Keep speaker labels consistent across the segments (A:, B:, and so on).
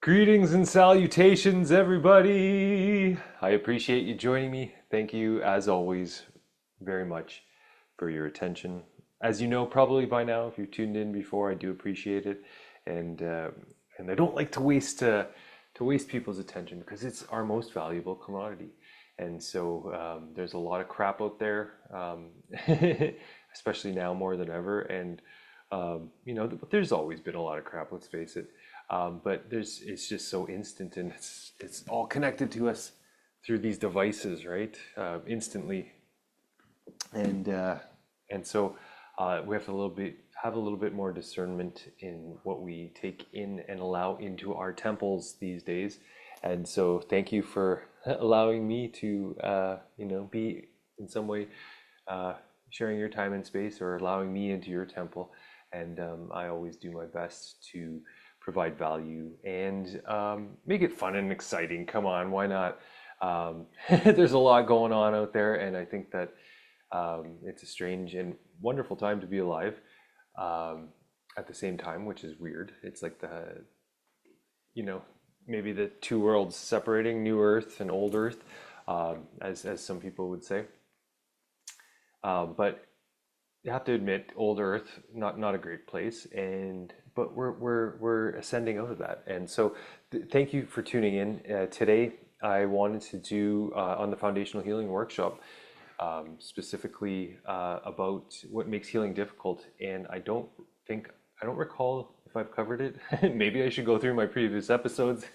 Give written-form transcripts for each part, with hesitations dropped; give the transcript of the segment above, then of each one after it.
A: Greetings and salutations, everybody. I appreciate you joining me. Thank you, as always, very much for your attention. As you know, probably by now, if you've tuned in before, I do appreciate it, and uh, and I don't like to waste people's attention because it's our most valuable commodity. And so there's a lot of crap out there, especially now more than ever. And there's always been a lot of crap. Let's face it. But it's just so instant, and it's all connected to us through these devices, right? Instantly, and uh, and so we have to have a little bit more discernment in what we take in and allow into our temples these days. And so, thank you for allowing me to, be in some way uh, sharing your time and space, or allowing me into your temple. And I always do my best to provide value and make it fun and exciting. Come on, why not? There's a lot going on out there, and I think that it's a strange and wonderful time to be alive at the same time, which is weird. It's like you know, maybe the two worlds separating, new Earth and old Earth, as some people would say. But you have to admit, old Earth, not a great place, and but we're ascending out of that. And so, thank you for tuning in. Today, I wanted to do on the foundational healing workshop, specifically about what makes healing difficult. And I don't recall if I've covered it. Maybe I should go through my previous episodes,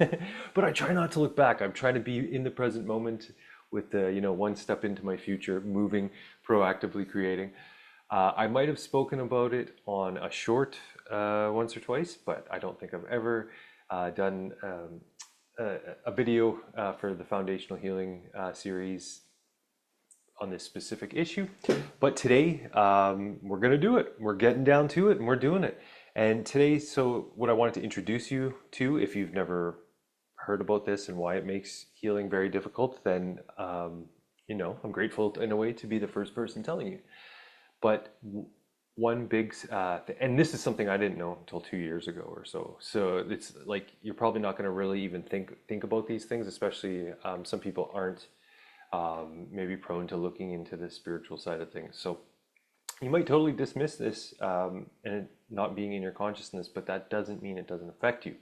A: but I try not to look back. I'm trying to be in the present moment with one step into my future, moving, proactively creating. I might have spoken about it on a short once or twice, but I don't think I've ever done a video for the foundational healing series on this specific issue. But today, we're going to do it. We're getting down to it and we're doing it. And today, so what I wanted to introduce you to, if you've never heard about this and why it makes healing very difficult, then, I'm grateful in a way to be the first person telling you. But one big, and this is something I didn't know until 2 years ago or so. So it's like you're probably not going to really even think about these things, especially some people aren't maybe prone to looking into the spiritual side of things. So you might totally dismiss this and it not being in your consciousness, but that doesn't mean it doesn't affect you.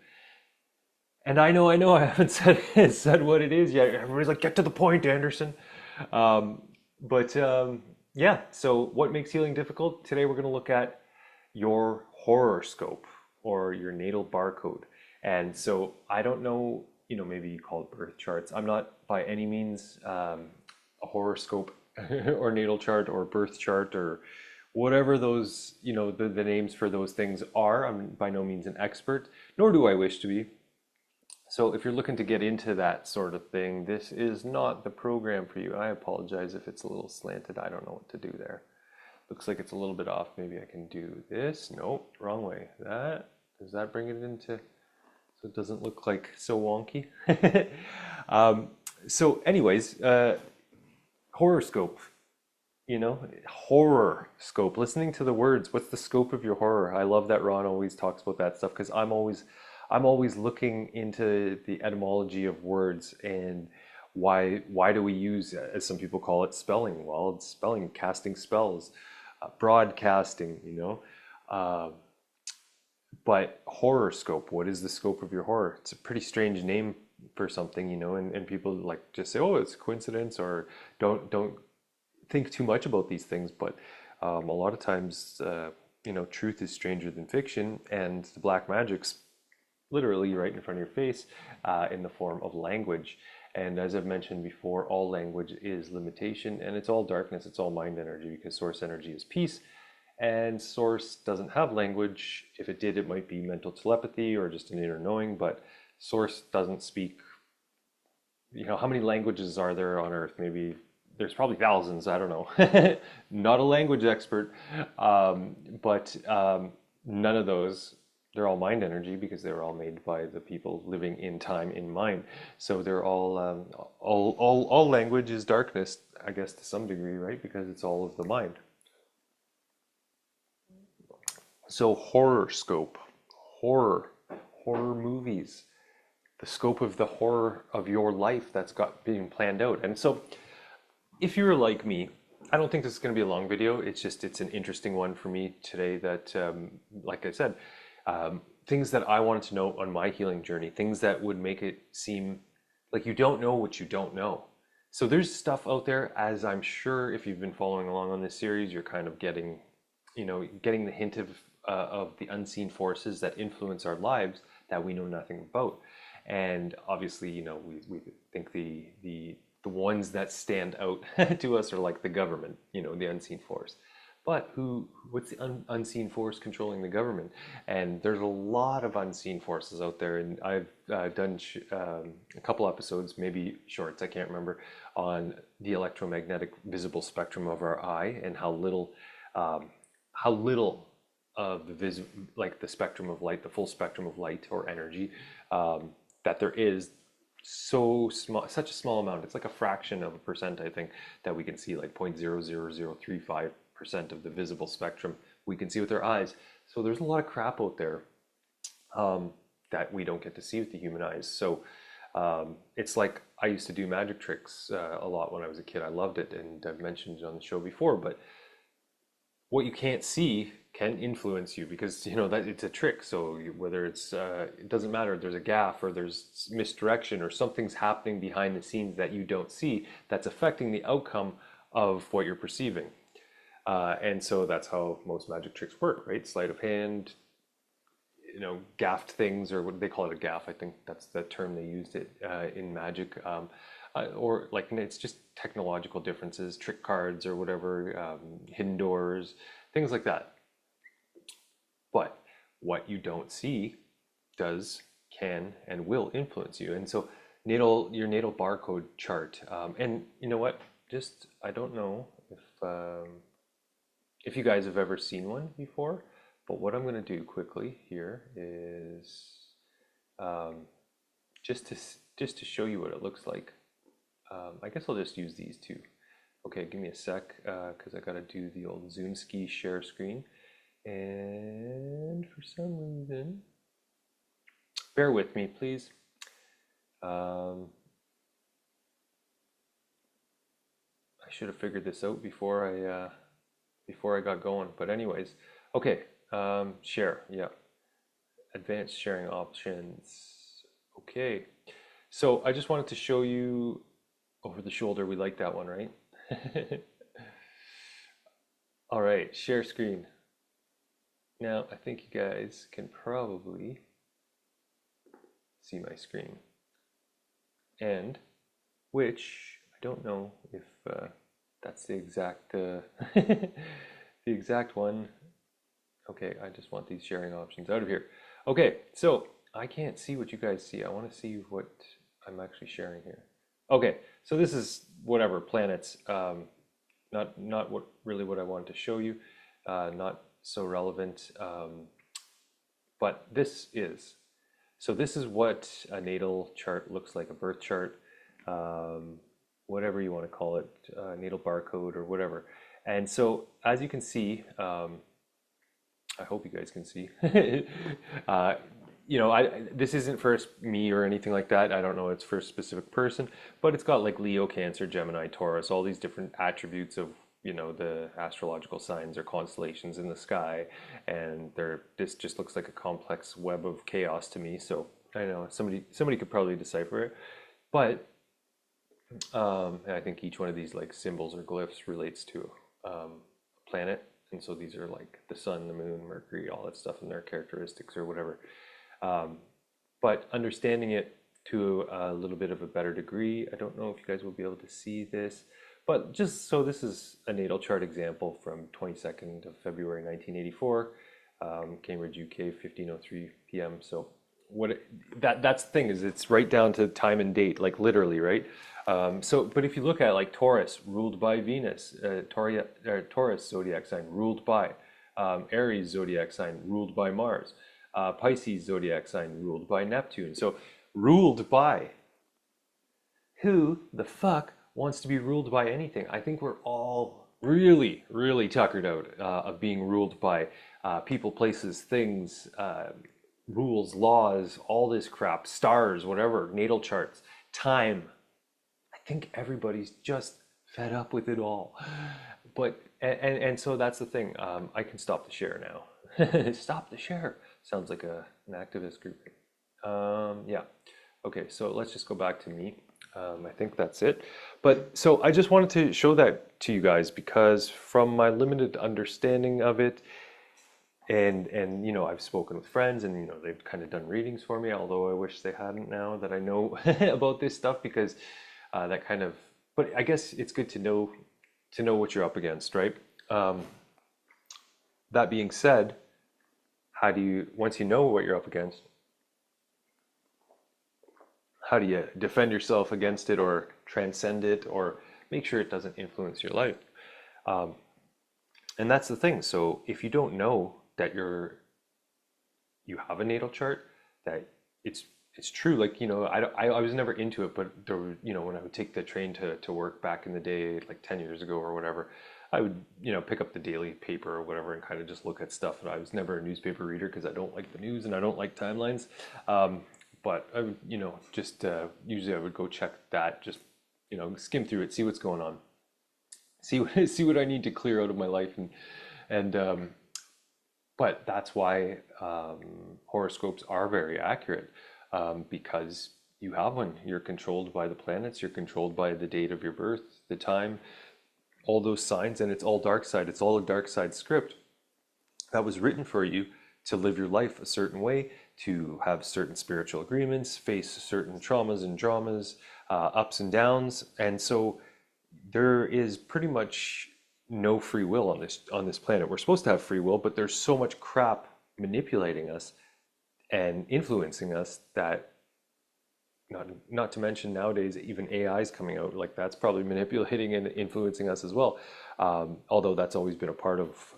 A: And I know, I haven't said what it is yet. Everybody's like, get to the point, Anderson. Um, but yeah, so what makes healing difficult? Today we're going to look at your horoscope or your natal barcode. And so I don't know, maybe you call it birth charts. I'm not by any means a horoscope or natal chart or birth chart or whatever those, the names for those things are. I'm by no means an expert, nor do I wish to be. So if you're looking to get into that sort of thing, this is not the program for you. I apologize if it's a little slanted. I don't know what to do there. Looks like it's a little bit off. Maybe I can do this. Nope, wrong way. Does that bring it into, so it doesn't look like so wonky? um, so anyways, horoscope, horror scope, listening to the words. What's the scope of your horror? I love that Ron always talks about that stuff because I'm always looking into the etymology of words and why do we use, as some people call it, spelling? Well, it's spelling, casting spells, broadcasting, Uh, but horoscope, what is the scope of your horror? It's a pretty strange name for something, and people like just say, oh, it's a coincidence, or don't think too much about these things. But a lot of times, truth is stranger than fiction, and the black magic's literally right in front of your face in the form of language. And as I've mentioned before, all language is limitation and it's all darkness, it's all mind energy because source energy is peace. And source doesn't have language. If it did, it might be mental telepathy or just an inner knowing, but source doesn't speak. How many languages are there on Earth? Maybe there's probably thousands, I don't know. Not a language expert, but none of those, they're all mind energy because they were all made by the people living in time in mind. So they're all language is darkness, I guess, to some degree, right? Because it's all of the mind. So horoscope, horror, horror movies. the scope of the horror of your life that's got being planned out. And so if you're like me, I don't think this is going to be a long video. It's an interesting one for me today that, like I said, things that I wanted to know on my healing journey, things that would make it seem like you don't know what you don't know. So there's stuff out there, as I'm sure if you've been following along on this series, you're kind of getting, getting the hint of the unseen forces that influence our lives that we know nothing about. And obviously, we think the ones that stand out to us are like the government, the unseen force. But what's the unseen force controlling the government? And there's a lot of unseen forces out there. And I've done a couple episodes, maybe shorts, I can't remember, on the electromagnetic visible spectrum of our eye and how little of the spectrum of light, the full spectrum of light or energy, that there is so small, such a small amount. It's like a fraction of a percent, I think, that we can see, like 0.00035% of the visible spectrum we can see with our eyes. So there's a lot of crap out there that we don't get to see with the human eyes. So it's like I used to do magic tricks a lot when I was a kid. I loved it, and I've mentioned it on the show before, but what you can't see can influence you because that it's a trick. So whether it's it doesn't matter, there's a gaffe or there's misdirection or something's happening behind the scenes that you don't see that's affecting the outcome of what you're perceiving. And so that's how most magic tricks work, right? Sleight of hand, gaffed things, or what they call it, a gaffe. I think that's the term they used it in magic. Or like it's just technological differences, trick cards or whatever, hidden doors, things like that. But what you don't see can, and will influence you. And so your natal barcode chart. And you know what? I don't know if you guys have ever seen one before, but what I'm going to do quickly here is just to show you what it looks like. I guess I'll just use these two. Okay, give me a sec, because I got to do the old Zoom ski share screen. And for some reason, bear with me, please. I should have figured this out before I got going. But anyways, okay, share, yeah. Advanced sharing options. Okay, so I just wanted to show you over the shoulder. We like that one, right? All right, share screen. Now, I think you guys can probably see my screen. And which, I don't know if that's the exact the exact one. Okay, I just want these sharing options out of here. Okay, so I can't see what you guys see. I want to see what I'm actually sharing here. Okay, so this is whatever planets, not what I wanted to show you, not so relevant, but this is. So this is what a natal chart looks like, a birth chart, whatever you want to call it, natal barcode or whatever. And so as you can see, I hope you guys can see, this isn't for me or anything like that. I don't know, it's for a specific person, but it's got like Leo, Cancer, Gemini, Taurus, all these different attributes of the astrological signs or constellations in the sky, and this just looks like a complex web of chaos to me. So I know somebody could probably decipher it, but I think each one of these like symbols or glyphs relates to a planet, and so these are like the sun, the moon, Mercury, all that stuff and their characteristics or whatever. But understanding it to a little bit of a better degree, I don't know if you guys will be able to see this. But just so this is a natal chart example from 22nd of February 1984, Cambridge, UK, 15:03 p.m. So that's the thing, is it's right down to time and date, like literally, right? But if you look at like Taurus, ruled by Venus, Taurus zodiac sign ruled by Aries zodiac sign ruled by Mars, Pisces zodiac sign ruled by Neptune. So ruled by, who the fuck wants to be ruled by anything? I think we're all really, really tuckered out of being ruled by people, places, things, rules, laws, all this crap, stars, whatever, natal charts, time. I think everybody's just fed up with it all. But and so that's the thing. I can stop the share now. Stop the share. Sounds like an activist group. Yeah. Okay, so let's just go back to me. I think that's it. But so I just wanted to show that to you guys because from my limited understanding of it, and I've spoken with friends, and they've kind of done readings for me, although I wish they hadn't now that I know about this stuff because that kind of. But I guess it's good to know what you're up against, right? Um, that being said, how do you once you know what you're up against, how do you defend yourself against it or transcend it or make sure it doesn't influence your life? Um, and that's the thing. So if you don't know that you have a natal chart, that it's true. Like, I was never into it, but there were, when I would take the train to work back in the day, like 10 years ago or whatever, I would, pick up the daily paper or whatever and kind of just look at stuff. And I was never a newspaper reader because I don't like the news and I don't like timelines. But I would, just usually I would go check that, just, skim through it, see what's going on, see what I need to clear out of my life, and but that's why horoscopes are very accurate because you have one. You're controlled by the planets. You're controlled by the date of your birth, the time, all those signs, and it's all dark side. It's all a dark side script that was written for you to live your life a certain way, to have certain spiritual agreements, face certain traumas and dramas, ups and downs, and so there is pretty much no free will on this planet. We're supposed to have free will, but there's so much crap manipulating us and influencing us that not to mention nowadays even AI is coming out, like that's probably manipulating and influencing us as well. Although that's always been a part of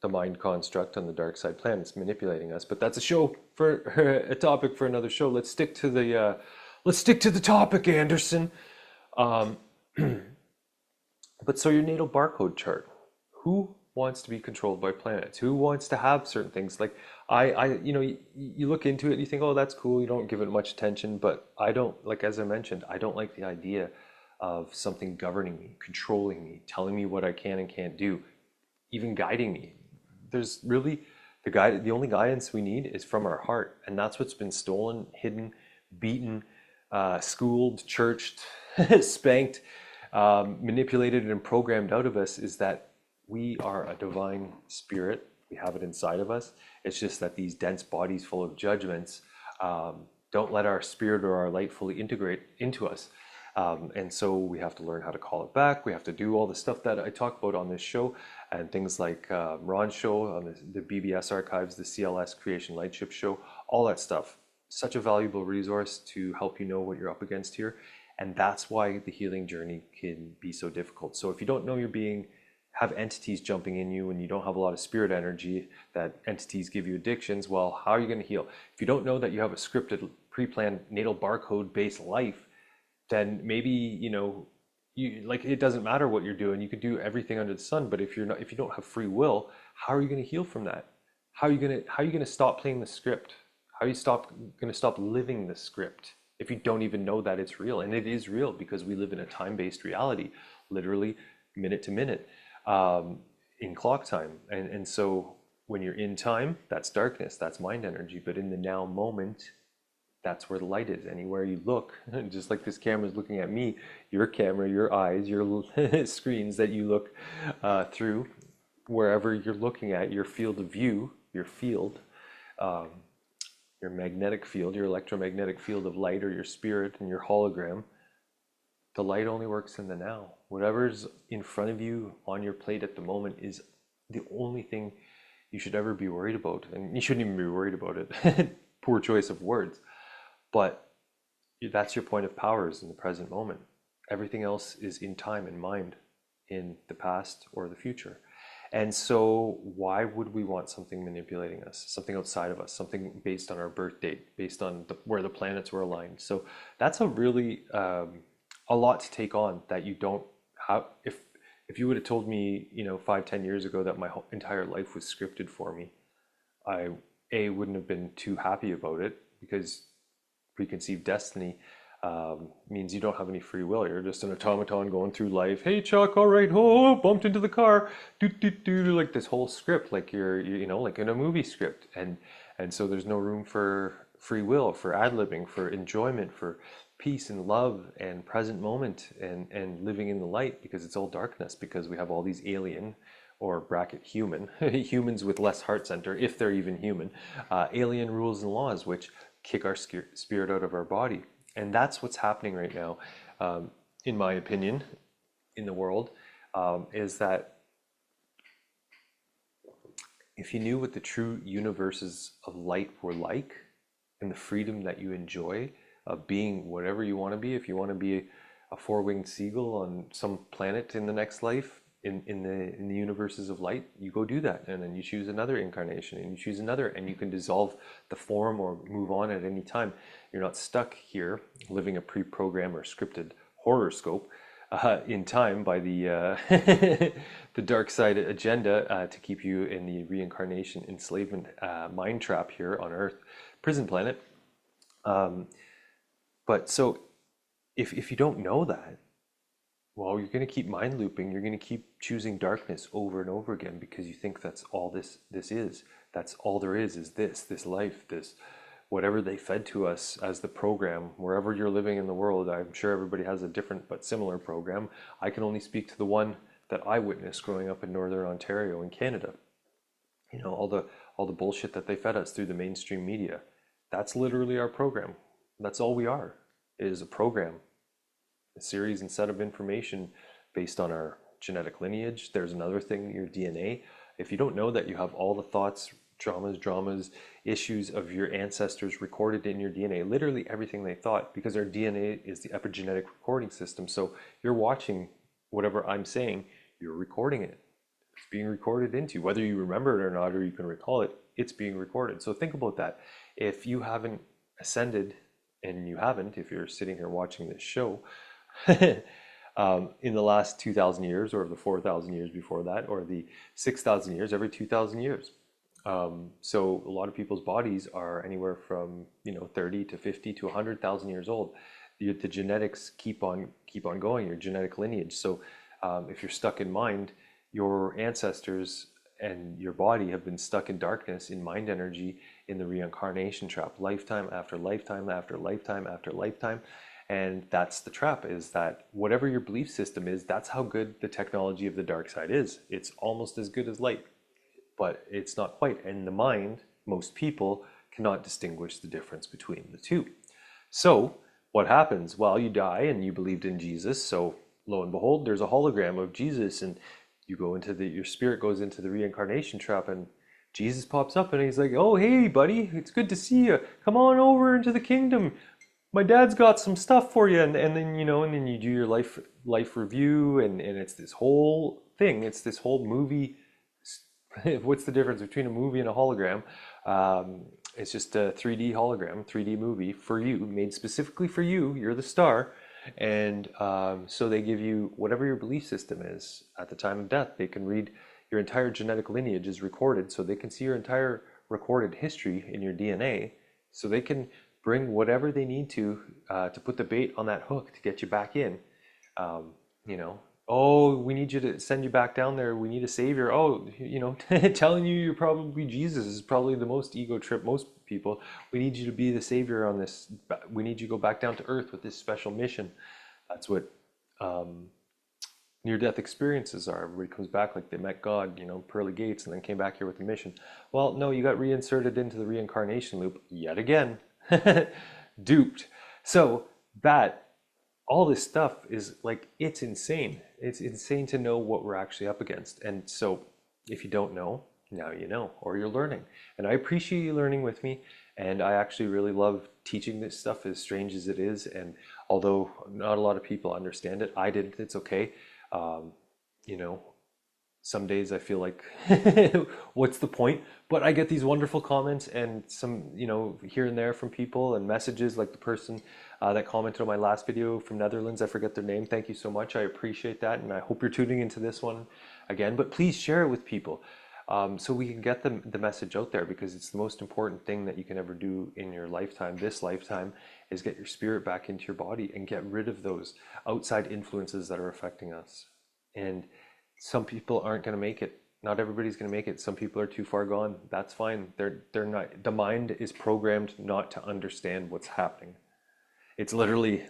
A: the mind construct on the dark side planets manipulating us. But that's a show for a topic for another show. Let's stick to the topic, Anderson. Um, but so your natal barcode chart, who wants to be controlled by planets? Who wants to have certain things? Like you look into it and you think, oh, that's cool. You don't give it much attention, but I don't, like, as I mentioned, I don't like the idea of something governing me, controlling me, telling me what I can and can't do, even guiding me. There's really the only guidance we need is from our heart, and that's what's been stolen, hidden, beaten, schooled, churched, spanked, manipulated, and programmed out of us is that we are a divine spirit. We have it inside of us. It's just that these dense bodies full of judgments don't let our spirit or our light fully integrate into us. And so we have to learn how to call it back. We have to do all the stuff that I talk about on this show and things like Ron's show on the BBS archives, the CLS Creation Lightship show, all that stuff. Such a valuable resource to help you know what you're up against here. And that's why the healing journey can be so difficult. So if you don't know you're being have entities jumping in you and you don't have a lot of spirit energy, that entities give you addictions, well, how are you going to heal? If you don't know that you have a scripted, pre-planned natal barcode based life, then maybe, you like, it doesn't matter what you're doing. You could do everything under the sun, but if you don't have free will, how are you going to heal from that? How are you going to stop playing the script? How are you going to stop living the script if you don't even know that it's real? And it is real because we live in a time-based reality, literally minute to minute, in clock time. And so when you're in time, that's darkness, that's mind energy. But in the now moment, that's where the light is. Anywhere you look, just like this camera is looking at me, your camera, your eyes, your screens that you look through, wherever you're looking at, your field of view, your field, um, your magnetic field, your electromagnetic field of light, or your spirit and your hologram, the light only works in the now. Whatever's in front of you on your plate at the moment is the only thing you should ever be worried about. And you shouldn't even be worried about it. Poor choice of words. But that's your point of power, is in the present moment. Everything else is in time and mind, in the past or the future. And so why would we want something manipulating us, something outside of us, something based on our birth date, based on where the planets were aligned? So that's a really a lot to take on that you don't have. If you would have told me, 5, 10 years ago that my whole entire life was scripted for me, I A, wouldn't have been too happy about it because preconceived destiny means you don't have any free will. You're just an automaton going through life. Hey, Chuck, all right, oh, bumped into the car, do, like this whole script, like you know, like in a movie script, and so there's no room for free will, for ad-libbing, for enjoyment, for peace and love and present moment and living in the light because it's all darkness because we have all these alien or bracket human humans with less heart center if they're even human alien rules and laws which kick our spirit out of our body. And that's what's happening right now, in my opinion, in the world, is that if you knew what the true universes of light were like and the freedom that you enjoy of being whatever you want to be, if you want to be a four-winged seagull on some planet in the next life, in the universes of light, you go do that, and then you choose another incarnation, and you choose another, and you can dissolve the form or move on at any time. You're not stuck here living a pre-programmed or scripted horoscope in time by the the dark side agenda to keep you in the reincarnation enslavement mind trap here on Earth, prison planet. But so if you don't know that, well, you're going to keep mind looping. You're going to keep choosing darkness over and over again because you think that's all this is. That's all there is this life, this whatever they fed to us as the program. Wherever you're living in the world, I'm sure everybody has a different but similar program. I can only speak to the one that I witnessed growing up in Northern Ontario in Canada. You know, all the bullshit that they fed us through the mainstream media. That's literally our program. That's all we are, is a program. A series and set of information based on our genetic lineage. There's another thing, your DNA. If you don't know that you have all the thoughts, dramas, issues of your ancestors recorded in your DNA, literally everything they thought, because our DNA is the epigenetic recording system. So you're watching whatever I'm saying, you're recording it. It's being recorded into, whether you remember it or not, or you can recall it, it's being recorded. So think about that. If you haven't ascended, and you haven't, if you're sitting here watching this show, in the last 2,000 years, or the 4,000 years before that, or the 6,000 years, every 2,000 years. So a lot of people's bodies are anywhere from 30 to 50 to 100,000 years old. The genetics keep on going, your genetic lineage. So if you're stuck in mind, your ancestors and your body have been stuck in darkness, in mind energy, in the reincarnation trap, lifetime after lifetime after lifetime after lifetime. And that's the trap, is that whatever your belief system is, that's how good the technology of the dark side is. It's almost as good as light, but it's not quite. And the mind, most people, cannot distinguish the difference between the two. So what happens? Well, you die and you believed in Jesus. So lo and behold, there's a hologram of Jesus, and you go into your spirit goes into the reincarnation trap, and Jesus pops up and he's like, oh, hey, buddy, it's good to see you. Come on over into the kingdom. My dad's got some stuff for you. And then, and then you do your life review, and it's this whole thing. It's this whole movie. What's the difference between a movie and a hologram? It's just a 3D hologram, 3D movie for you, made specifically for you. You're the star. And so they give you whatever your belief system is at the time of death. They can read your entire genetic lineage is recorded, so they can see your entire recorded history in your DNA, so they can bring whatever they need to put the bait on that hook to get you back in. Oh, we need you to send you back down there. We need a savior. Oh, telling you you're probably Jesus is probably the most ego trip most people. We need you to be the savior on this. We need you to go back down to earth with this special mission. That's what near-death experiences are. Everybody comes back like they met God, pearly gates, and then came back here with a mission. Well, no, you got reinserted into the reincarnation loop yet again. Duped. So that all this stuff is like, it's insane. It's insane to know what we're actually up against. And so if you don't know, now you know, or you're learning. And I appreciate you learning with me. And I actually really love teaching this stuff, as strange as it is. And although not a lot of people understand it, I didn't. It's okay. Some days I feel like, what's the point? But I get these wonderful comments and some, here and there from people, and messages like the person that commented on my last video from Netherlands. I forget their name. Thank you so much. I appreciate that. And I hope you're tuning into this one again. But please share it with people. so we can get the message out there, because it's the most important thing that you can ever do in your lifetime, this lifetime, is get your spirit back into your body and get rid of those outside influences that are affecting us. And some people aren't going to make it. Not everybody's going to make it. Some people are too far gone. That's fine. They're not. The mind is programmed not to understand what's happening. It's literally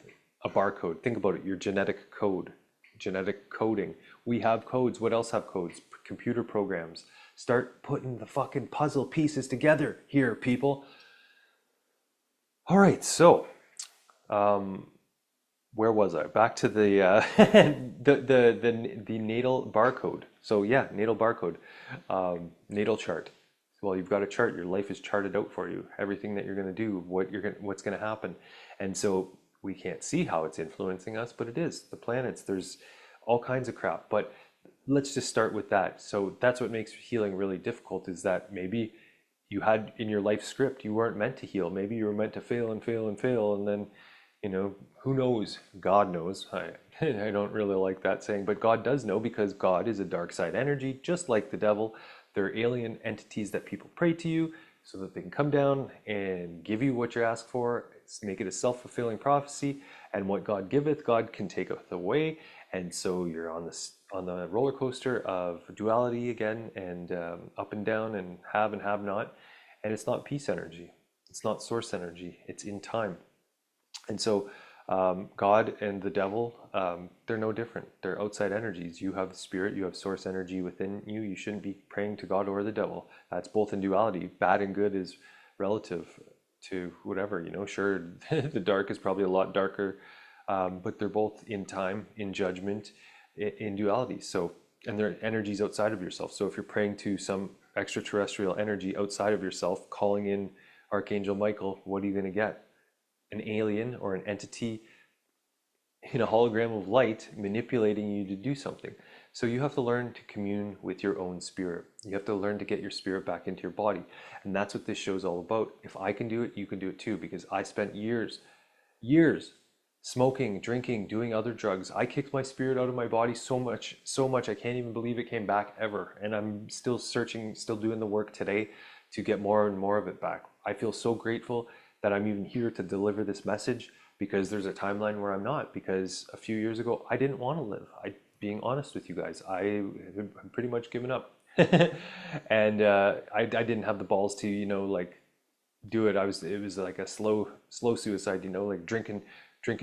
A: a barcode. Think about it. Your genetic code, genetic coding. We have codes. What else have codes? Computer programs. Start putting the fucking puzzle pieces together here, people. All right, so where was I? Back to the the natal barcode. So yeah, natal barcode, natal chart. Well, you've got a chart. Your life is charted out for you. Everything that you're going to do, what's going to happen, and so we can't see how it's influencing us, but it is. The planets. There's all kinds of crap. But let's just start with that. So that's what makes healing really difficult, is that maybe you had in your life script, you weren't meant to heal. Maybe you were meant to fail and fail and fail, and then, who knows? God knows. I don't really like that saying, but God does know, because God is a dark side energy, just like the devil. They're alien entities that people pray to you so that they can come down and give you what you ask for, make it a self-fulfilling prophecy, and what God giveth, God can taketh away. And so you're on the roller coaster of duality again, and up and down, and have not. And it's not peace energy. It's not source energy. It's in time. And so God and the devil, they're no different. They're outside energies. You have spirit, you have source energy within you. You shouldn't be praying to God or the devil. That's both in duality. Bad and good is relative to whatever, Sure, the dark is probably a lot darker, but they're both in time, in judgment, in duality. So, and they're energies outside of yourself. So if you're praying to some extraterrestrial energy outside of yourself, calling in Archangel Michael, what are you going to get? An alien or an entity in a hologram of light manipulating you to do something. So you have to learn to commune with your own spirit. You have to learn to get your spirit back into your body. And that's what this show is all about. If I can do it, you can do it too, because I spent years smoking, drinking, doing other drugs. I kicked my spirit out of my body so much, I can't even believe it came back ever. And I'm still searching, still doing the work today to get more and more of it back. I feel so grateful that I'm even here to deliver this message, because there's a timeline where I'm not, because a few years ago I didn't want to live. Being honest with you guys, I'm pretty much given up. And I didn't have the balls to, like, do it. It was like a slow suicide, like drinking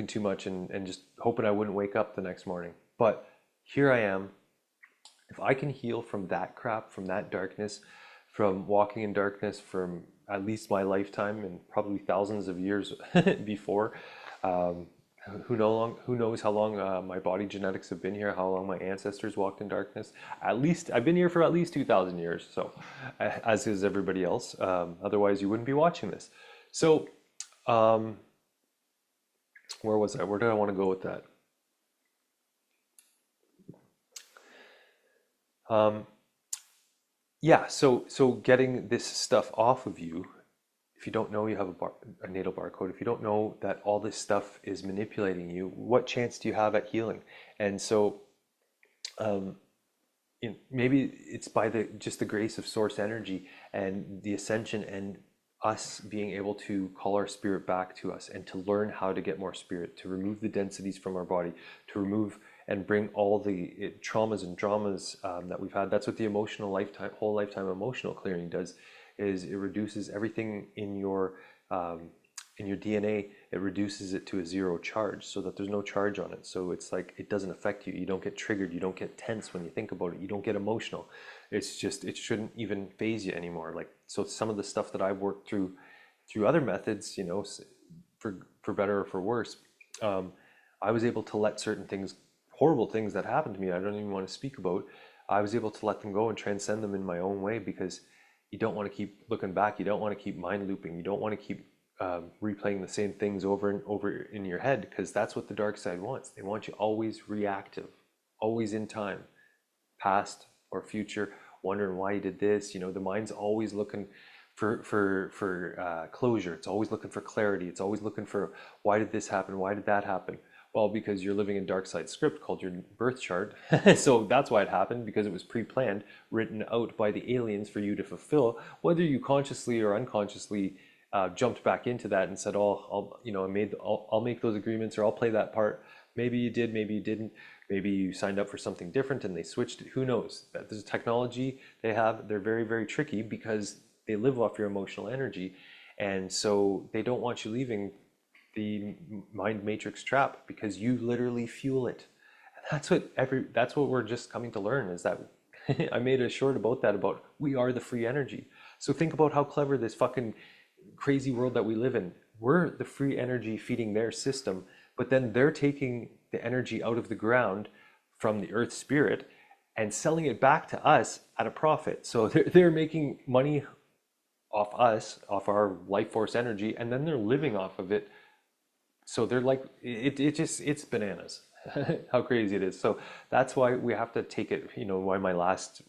A: too much, and just hoping I wouldn't wake up the next morning. But here I am. If I can heal from that crap, from that darkness, from walking in darkness, from at least my lifetime and probably thousands of years before, who knows how long my body genetics have been here, how long my ancestors walked in darkness. At least I've been here for at least 2,000 years, so as is everybody else. Otherwise you wouldn't be watching this. So where was I? Where did I want to go with that? Yeah, so getting this stuff off of you. If you don't know you have a natal barcode, if you don't know that all this stuff is manipulating you, what chance do you have at healing? And so maybe it's by just the grace of source energy and the ascension, and us being able to call our spirit back to us, and to learn how to get more spirit, to remove the densities from our body, to remove and bring all the traumas and dramas that we've had. That's what the whole lifetime emotional clearing does, is it reduces everything in your DNA. It reduces it to a zero charge, so that there's no charge on it. So it's like, it doesn't affect you. You don't get triggered. You don't get tense when you think about it. You don't get emotional. It's just, it shouldn't even phase you anymore. Like, so some of the stuff that I've worked through other methods, for better or for worse, I was able to let certain things, horrible things that happened to me, I don't even want to speak about, I was able to let them go and transcend them in my own way, because you don't want to keep looking back. You don't want to keep mind looping. You don't want to keep replaying the same things over and over in your head, because that's what the dark side wants. They want you always reactive, always in time, past or future, wondering why you did this. The mind's always looking for closure. It's always looking for clarity. It's always looking for, why did this happen? Why did that happen? Well, because you're living in dark side script called your birth chart. So that's why it happened, because it was pre-planned, written out by the aliens for you to fulfill, whether you consciously or unconsciously jumped back into that and said, "Oh, I'll make those agreements, or I'll play that part." Maybe you did, maybe you didn't. Maybe you signed up for something different and they switched it. Who knows? That there's technology they have. They're very, very tricky because they live off your emotional energy, and so they don't want you leaving the mind matrix trap because you literally fuel it. And that's what we're just coming to learn, is that I made a short about that, about we are the free energy. So think about how clever this fucking crazy world that we live in. We're the free energy feeding their system, but then they're taking the energy out of the ground from the earth spirit and selling it back to us at a profit. So they're making money off us, off our life force energy, and then they're living off of it. So they're like, it's bananas how crazy it is. So that's why we have to take it, why my last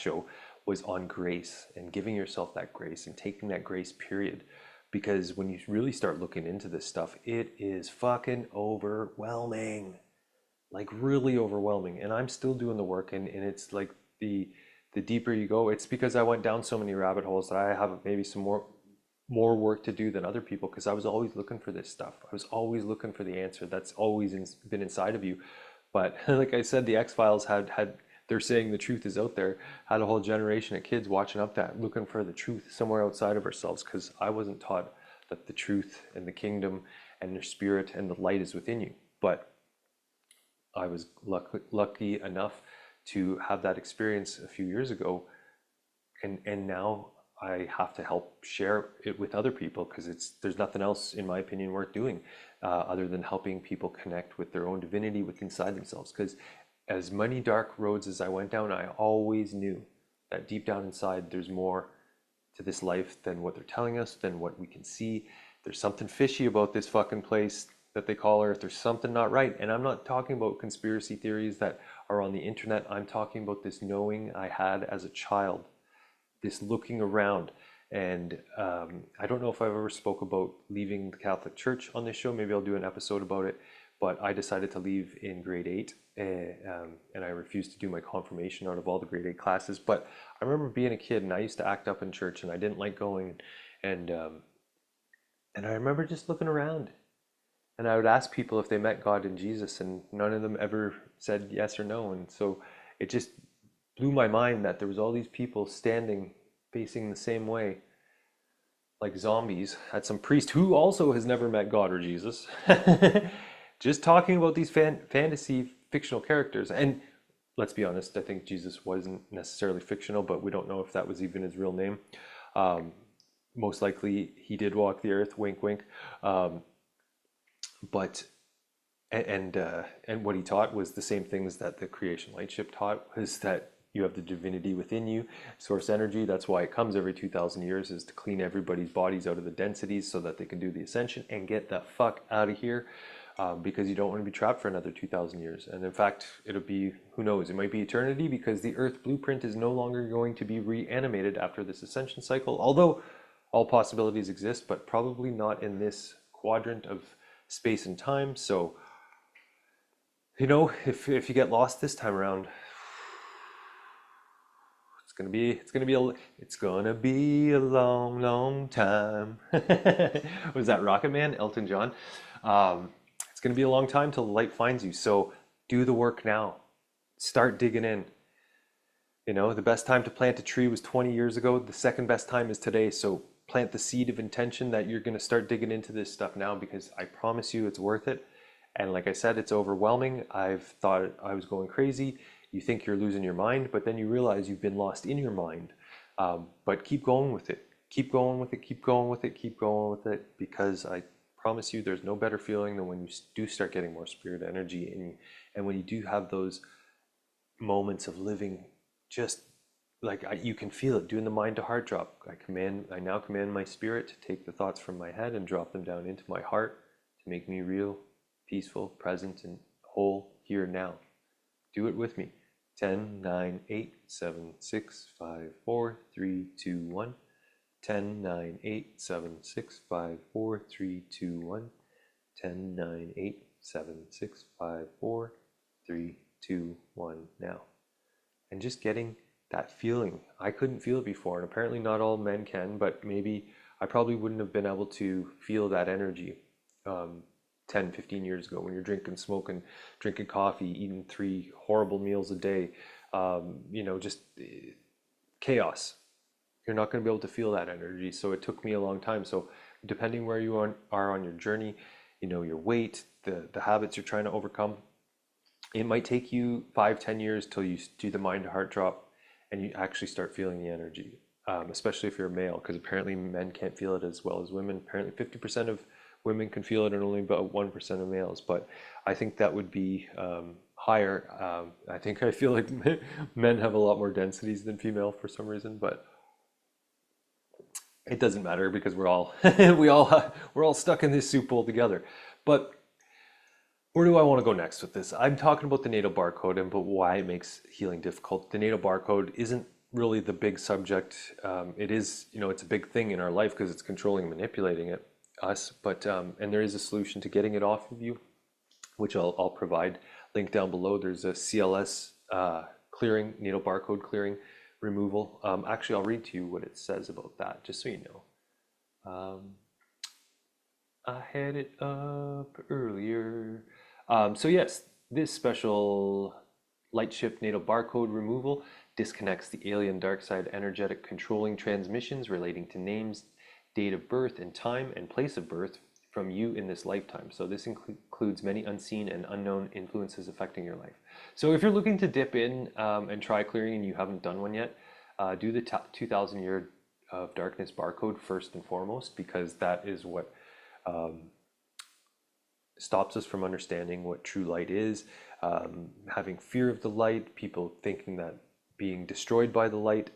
A: show was on grace and giving yourself that grace and taking that grace period. Because when you really start looking into this stuff, it is fucking overwhelming, like really overwhelming. And I'm still doing the work, and it's like the deeper you go, it's because I went down so many rabbit holes that I have maybe some more work to do than other people, because I was always looking for this stuff. I was always looking for the answer that's always been inside of you. But like I said, the X-Files had they're saying the truth is out there, had a whole generation of kids watching up that, looking for the truth somewhere outside of ourselves, because I wasn't taught that the truth and the kingdom and the spirit and the light is within you. But I was lucky enough to have that experience a few years ago, and now I have to help share it with other people, because there's nothing else, in my opinion, worth doing other than helping people connect with their own divinity within inside themselves. Because as many dark roads as I went down, I always knew that deep down inside there's more to this life than what they're telling us, than what we can see. There's something fishy about this fucking place that they call Earth. There's something not right. And I'm not talking about conspiracy theories that are on the internet. I'm talking about this knowing I had as a child, this looking around. And I don't know if I've ever spoke about leaving the Catholic Church on this show. Maybe I'll do an episode about it. But I decided to leave in grade 8, and I refused to do my confirmation out of all the grade 8 classes. But I remember being a kid, and I used to act up in church, and I didn't like going. And I remember just looking around, and I would ask people if they met God and Jesus, and none of them ever said yes or no. And so it just blew my mind that there was all these people standing, facing the same way, like zombies, at some priest who also has never met God or Jesus. Just talking about these fantasy fictional characters. And let's be honest, I think Jesus wasn't necessarily fictional, but we don't know if that was even his real name. Most likely he did walk the earth, wink wink. But and what he taught was the same things that the creation lightship taught, was that you have the divinity within you, source energy. That's why it comes every 2,000 years, is to clean everybody's bodies out of the densities so that they can do the ascension and get the fuck out of here. Because you don't want to be trapped for another 2,000 years. And in fact, it'll be, who knows, it might be eternity, because the Earth blueprint is no longer going to be reanimated after this ascension cycle. Although all possibilities exist, but probably not in this quadrant of space and time. So, if you get lost this time around, it's gonna be a long, long time. Was that Rocket Man, Elton John? It's going to be a long time till the light finds you. So do the work now. Start digging in. The best time to plant a tree was 20 years ago. The second best time is today. So plant the seed of intention that you're going to start digging into this stuff now, because I promise you it's worth it. And like I said, it's overwhelming. I've thought I was going crazy. You think you're losing your mind, but then you realize you've been lost in your mind. But keep going with it. Keep going with it. Keep going with it. Keep going with it. Because I promise you, there's no better feeling than when you do start getting more spirit energy in you, and when you do have those moments of living, just like you can feel it, doing the mind to heart drop. I now command my spirit to take the thoughts from my head and drop them down into my heart to make me real, peaceful, present, and whole here now. Do it with me. 10, 9, 8, 7, 6, 5, 4, 3, 2, 1. 10, 9, 8, 7, 6, 5, 4, 3, 2, 1. 10, 9, 8, 7, 6, 5, 4, 3, 2, 1 now. And just getting that feeling. I couldn't feel it before, and apparently not all men can, but maybe I probably wouldn't have been able to feel that energy 10, 15 years ago when you're drinking, smoking, drinking coffee, eating 3 horrible meals a day, just chaos. You're not going to be able to feel that energy. So it took me a long time. So depending where you are on your journey, your weight, the habits you're trying to overcome, it might take you 5, 10 years till you do the mind to heart drop and you actually start feeling the energy, especially if you're a male, because apparently men can't feel it as well as women. Apparently 50% of women can feel it and only about 1% of males, but I think that would be higher. I feel like men have a lot more densities than female for some reason, but it doesn't matter because we're all we're all stuck in this soup bowl together. But where do I want to go next with this? I'm talking about the natal barcode and but why it makes healing difficult. The natal barcode isn't really the big subject. It is, it's a big thing in our life because it's controlling and manipulating us. But and there is a solution to getting it off of you, which I'll provide. Link down below. There's a CLS clearing, natal barcode clearing removal. Actually, I'll read to you what it says about that, just so you know. I had it up earlier. So yes, this special light shift natal barcode removal disconnects the alien dark side energetic controlling transmissions relating to names, date of birth, and time and place of birth from you in this lifetime. So this includes many unseen and unknown influences affecting your life. So if you're looking to dip in and try clearing and you haven't done one yet, do the 2000 year of darkness barcode first and foremost, because that is what stops us from understanding what true light is, having fear of the light, people thinking that being destroyed by the light,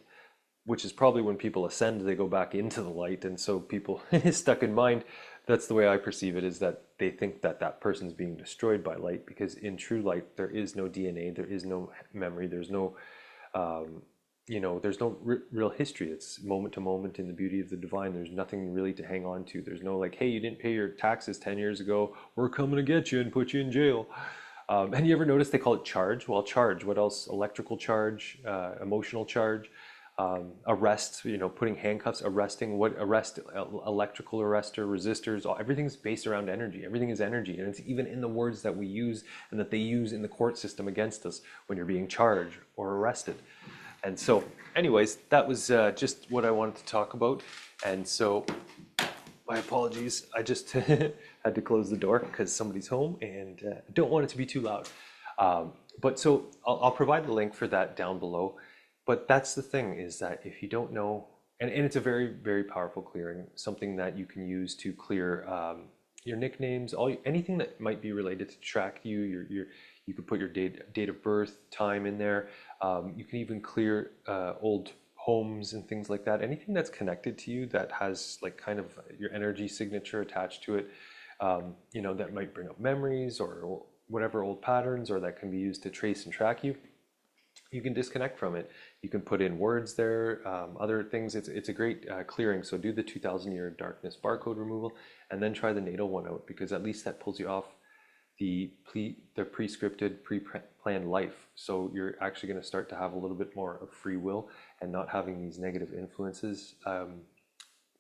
A: which is probably when people ascend, they go back into the light. And so people stuck in mind, that's the way I perceive it, is that they think that that person's being destroyed by light, because in true light, there is no DNA, there is no memory, there's no, there's no real history. It's moment to moment in the beauty of the divine. There's nothing really to hang on to. There's no like, hey, you didn't pay your taxes 10 years ago, we're coming to get you and put you in jail. And you ever notice they call it charge? Well, charge, what else? Electrical charge, emotional charge, arrest, putting handcuffs, arresting, what arrest, electrical arrestor, resistors, everything's based around energy. Everything is energy. And it's even in the words that we use and that they use in the court system against us when you're being charged or arrested. And so anyways, that was just what I wanted to talk about. And so my apologies. I just had to close the door because somebody's home and don't want it to be too loud. But so I'll provide the link for that down below. But that's the thing, is that if you don't know, and it's a very, very powerful clearing, something that you can use to clear your nicknames, anything that might be related to track you, you could put your date of birth, time in there. You can even clear old homes and things like that. Anything that's connected to you that has like kind of your energy signature attached to it, that might bring up memories or whatever old patterns, or that can be used to trace and track you. You can disconnect from it. You can put in words there, other things. It's a great clearing. So do the 2000 year darkness barcode removal and then try the natal one out, because at least that pulls you off the prescripted, pre-planned life. So you're actually going to start to have a little bit more of free will and not having these negative influences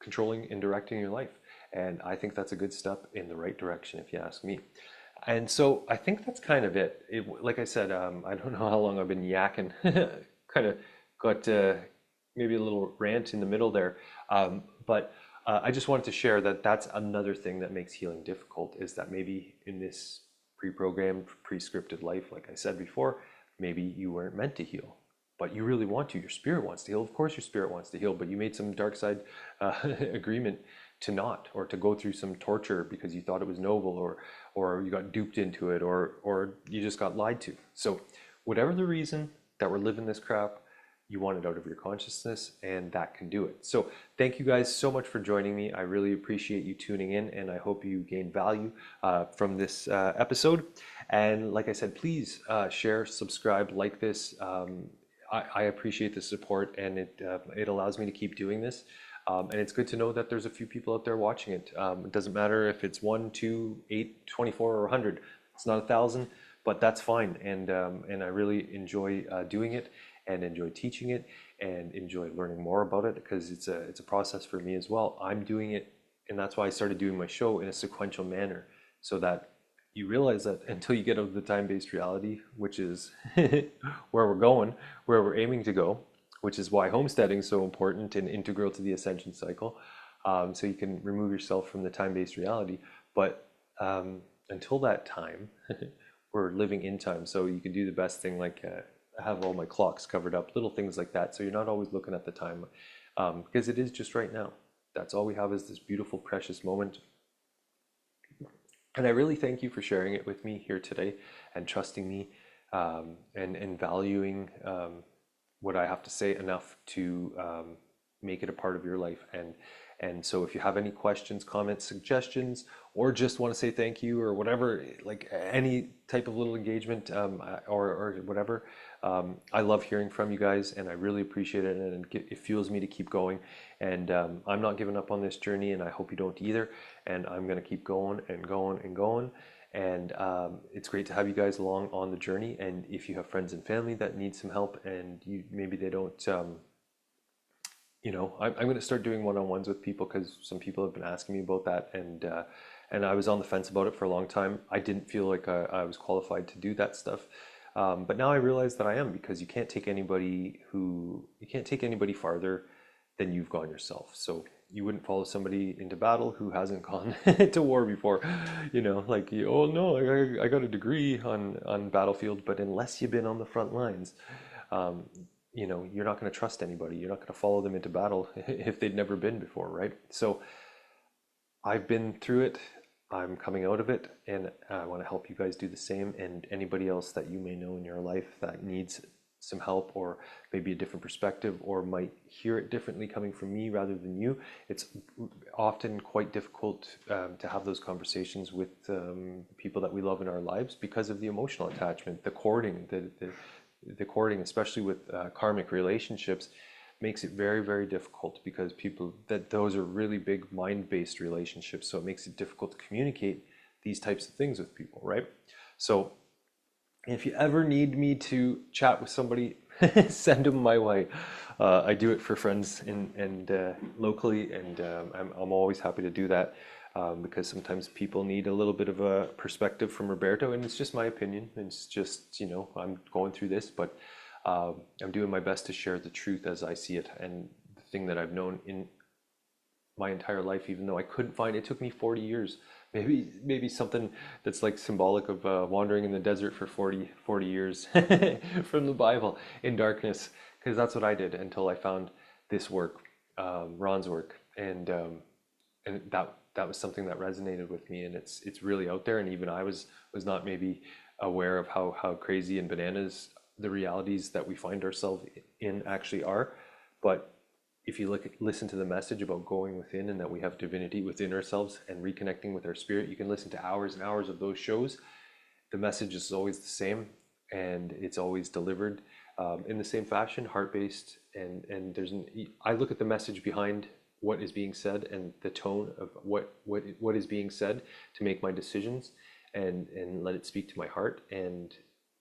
A: controlling and directing your life. And I think that's a good step in the right direction, if you ask me. And so I think that's kind of it. Like I said, I don't know how long I've been yakking. Kind of got maybe a little rant in the middle there. But I just wanted to share that that's another thing that makes healing difficult, is that maybe in this pre-programmed, pre-scripted life, like I said before, maybe you weren't meant to heal, but you really want to. Your spirit wants to heal. Of course your spirit wants to heal, but you made some dark side agreement to not, or to go through some torture because you thought it was noble, or you got duped into it, or you just got lied to. So whatever the reason that we're living this crap, you want it out of your consciousness, and that can do it. So thank you guys so much for joining me. I really appreciate you tuning in, and I hope you gain value from this episode. And like I said, please share, subscribe, like this. I appreciate the support, and it allows me to keep doing this. And it's good to know that there's a few people out there watching it. It doesn't matter if it's 1, 2, 8, 24, or 100. It's not 1,000, but that's fine. And I really enjoy doing it, and enjoy teaching it, and enjoy learning more about it, because it's a process for me as well. I'm doing it, and that's why I started doing my show in a sequential manner, so that you realize that until you get out of the time-based reality, which is where we're going, where we're aiming to go, which is why homesteading is so important and integral to the ascension cycle. So you can remove yourself from the time-based reality. But until that time, we're living in time. So you can do the best thing, like have all my clocks covered up, little things like that. So you're not always looking at the time, because it is just right now. That's all we have, is this beautiful, precious moment. And I really thank you for sharing it with me here today, and trusting me, and valuing what I have to say enough to make it a part of your life. And so if you have any questions, comments, suggestions, or just want to say thank you, or whatever, like any type of little engagement, or whatever, I love hearing from you guys, and I really appreciate it, and it fuels me to keep going. And I'm not giving up on this journey, and I hope you don't either. And I'm going to keep going and going and going. And it's great to have you guys along on the journey. And if you have friends and family that need some help, and maybe they don't, I'm going to start doing one-on-ones with people, because some people have been asking me about that, and I was on the fence about it for a long time. I didn't feel like I was qualified to do that stuff, but now I realize that I am, because you can't take anybody farther than you've gone yourself. So you wouldn't follow somebody into battle who hasn't gone to war before, like, oh no, I got a degree on battlefield, but unless you've been on the front lines, you're not going to trust anybody. You're not going to follow them into battle if they'd never been before, right? So I've been through it. I'm coming out of it, and I want to help you guys do the same. And anybody else that you may know in your life that needs some help, or maybe a different perspective, or might hear it differently coming from me rather than you. It's often quite difficult to have those conversations with people that we love in our lives, because of the emotional attachment, the courting, the courting, especially with karmic relationships, makes it very, very difficult, because those are really big mind-based relationships. So it makes it difficult to communicate these types of things with people, right? So if you ever need me to chat with somebody, send them my way. I do it for friends and locally, and I'm always happy to do that, because sometimes people need a little bit of a perspective from Roberto, and it's just my opinion. It's just, I'm going through this, but I'm doing my best to share the truth as I see it, and the thing that I've known in my entire life, even though I couldn't find it. Took me 40 years. Maybe something that's like symbolic of wandering in the desert for 40 years from the Bible in darkness, because that's what I did until I found this work, Ron's work, and that was something that resonated with me, and it's really out there. And even I was not maybe aware of how crazy and bananas the realities that we find ourselves in actually are. But if you listen to the message about going within, and that we have divinity within ourselves and reconnecting with our spirit, you can listen to hours and hours of those shows. The message is always the same, and it's always delivered in the same fashion, heart-based. And I look at the message behind what is being said, and the tone of what is being said, to make my decisions, and let it speak to my heart, and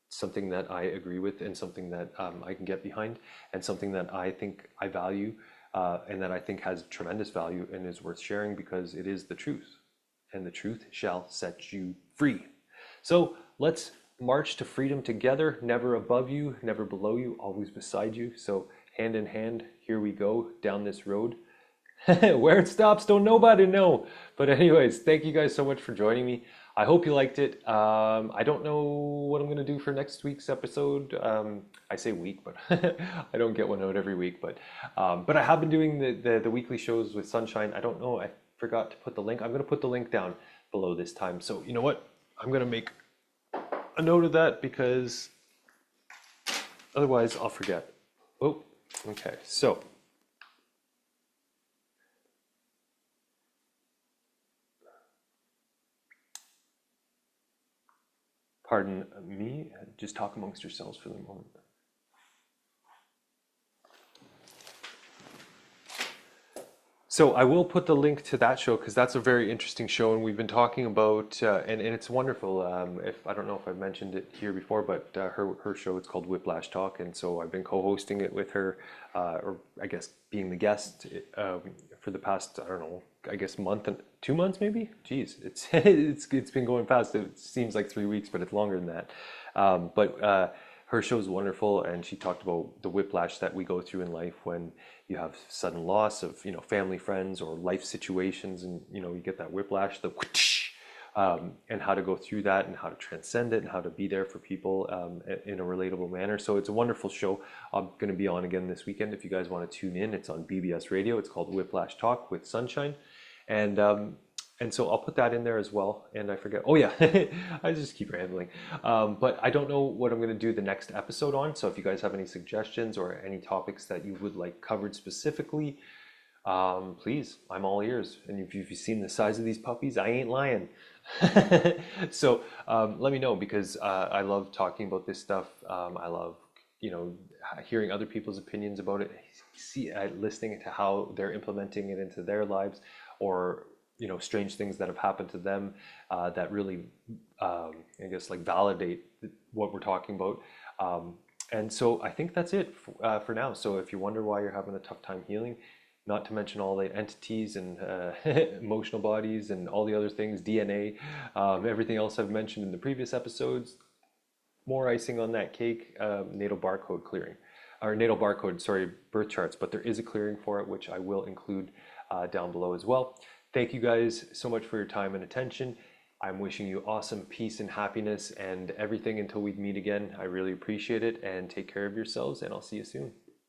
A: something that I agree with, and something that I can get behind, and something that I think I value, and that I think has tremendous value and is worth sharing, because it is the truth, and the truth shall set you free. So let's march to freedom together, never above you, never below you, always beside you. So hand in hand, here we go down this road. Where it stops, don't nobody know. But anyways, thank you guys so much for joining me. I hope you liked it. I don't know what I'm going to do for next week's episode. I say week, but I don't get one out every week. But I have been doing the weekly shows with Sunshine. I don't know. I forgot to put the link. I'm going to put the link down below this time. So you know what? I'm going to make a note of that, because otherwise I'll forget. Oh, okay. So pardon me, just talk amongst yourselves for the moment. So I will put the link to that show because that's a very interesting show, and we've been talking about and it's wonderful. If I don't know if I've mentioned it here before, but her show it's called Whiplash Talk, and so I've been co-hosting it with her, or I guess being the guest for the past I don't know I guess month and 2 months maybe. Jeez, it's it's been going fast. It seems like 3 weeks, but it's longer than that. But her show is wonderful, and she talked about the whiplash that we go through in life when you have sudden loss of family, friends, or life situations, and you get that whiplash, the whoosh, and how to go through that, and how to transcend it, and how to be there for people in a relatable manner. So it's a wonderful show. I'm going to be on again this weekend. If you guys want to tune in, it's on BBS Radio. It's called Whiplash Talk with Sunshine, and so I'll put that in there as well. And I forget. Oh yeah, I just keep rambling. But I don't know what I'm going to do the next episode on. So if you guys have any suggestions or any topics that you would like covered specifically, please, I'm all ears. And if you've seen the size of these puppies, I ain't lying. So let me know because I love talking about this stuff. I love hearing other people's opinions about it. Listening to how they're implementing it into their lives, or strange things that have happened to them that really, I guess, like validate what we're talking about. And so I think that's it for now. So if you wonder why you're having a tough time healing, not to mention all the entities and emotional bodies and all the other things, DNA, everything else I've mentioned in the previous episodes, more icing on that cake, natal barcode clearing. Or natal barcode, sorry, birth charts, but there is a clearing for it, which I will include down below as well. Thank you guys so much for your time and attention. I'm wishing you awesome peace and happiness and everything until we meet again. I really appreciate it, and take care of yourselves, and I'll see you soon.